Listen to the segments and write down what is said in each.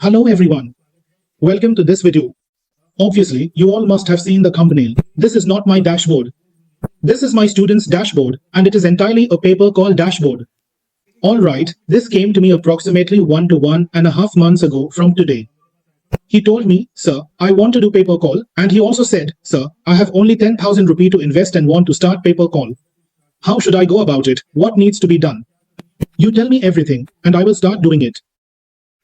Hello everyone. Welcome to this video. Obviously, you all must have seen the thumbnail. This is not my dashboard. This is my student's dashboard, and it is entirely a paper call dashboard. Alright, this came to me approximately 1 to 1.5 months ago from today. He told me, sir, I want to do paper call, and he also said, sir, I have only 10,000 rupee to invest and want to start paper call. How should I go about it? What needs to be done? You tell me everything, and I will start doing it.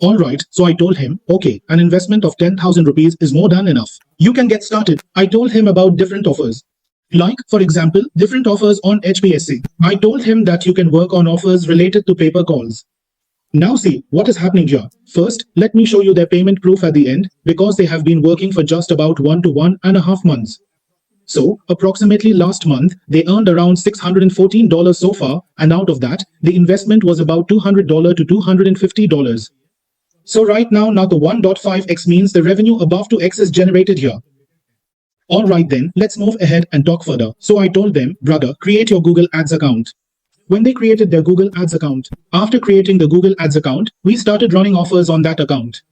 Alright, so I told him, okay, an investment of 10,000 rupees is more than enough. You can get started. I told him about different offers. Like, for example, different offers on HPSC. I told him that you can work on offers related to paper calls. Now see, what is happening here. First, let me show you their payment proof at the end, because they have been working for just about 1 to 1.5 months. So, approximately last month, they earned around $614 so far, and out of that, the investment was about $200 to $250. So right now the 1.5x means the revenue above 2x is generated here. Alright then, let's move ahead and talk further. So I told them, brother, create your Google Ads account. When they created their Google Ads account, after creating the Google Ads account, we started running offers on that account.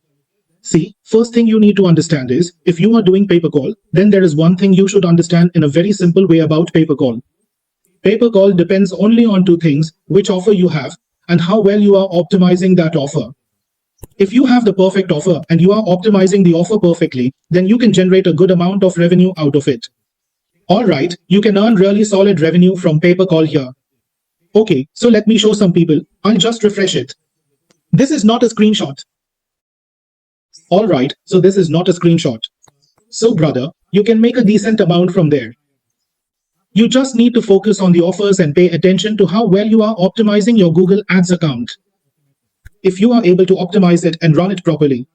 See, first thing you need to understand is, if you are doing pay per call, then there is one thing you should understand in a very simple way about pay per call. Pay per call depends only on two things, which offer you have, and how well you are optimizing that offer. If you have the perfect offer and you are optimizing the offer perfectly, then you can generate a good amount of revenue out of it. Alright, you can earn really solid revenue from pay per call here. Okay, so let me show some people. I'll just refresh it. This is not a screenshot. Alright, so this is not a screenshot. So brother, you can make a decent amount from there. You just need to focus on the offers and pay attention to how well you are optimizing your Google Ads account. If you are able to optimize it and run it properly.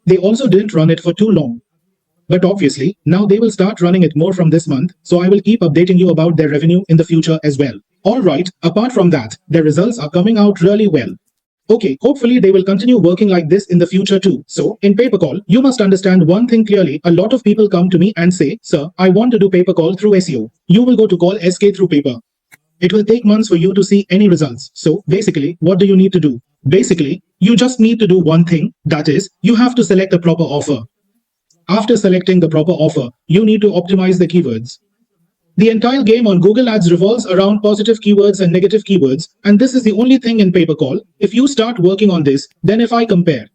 They also didn't run it for too long. But obviously, now they will start running it more from this month, so I will keep updating you about their revenue in the future as well. Alright, apart from that, their results are coming out really well. Okay, hopefully they will continue working like this in the future too. So, in pay per call, you must understand one thing clearly. A lot of people come to me and say, sir, I want to do pay per call through SEO. You will go to call SK through paper. It will take months for you to see any results. So, basically, what do you need to do? Basically, you just need to do one thing, that is, you have to select a proper offer. After selecting the proper offer, you need to optimize the keywords. The entire game on Google Ads revolves around positive keywords and negative keywords, and this is the only thing in pay per call. If you start working on this, then if I compare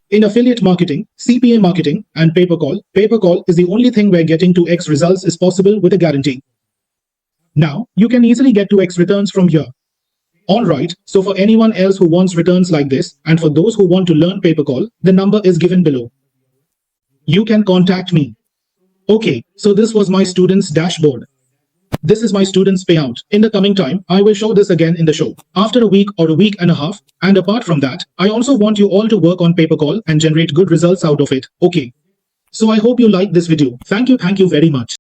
in affiliate marketing, CPA marketing, and pay per call is the only thing where getting 2x results is possible with a guarantee. Now, you can easily get 2x returns from here. Alright, so for anyone else who wants returns like this, and for those who want to learn pay per call, the number is given below. You can contact me. Okay, so this was my student's dashboard. This is my student's payout. In the coming time, I will show this again in the show, after a week or a week and a half, and apart from that, I also want you all to work on pay per call and generate good results out of it. Okay. So I hope you liked this video. Thank you very much.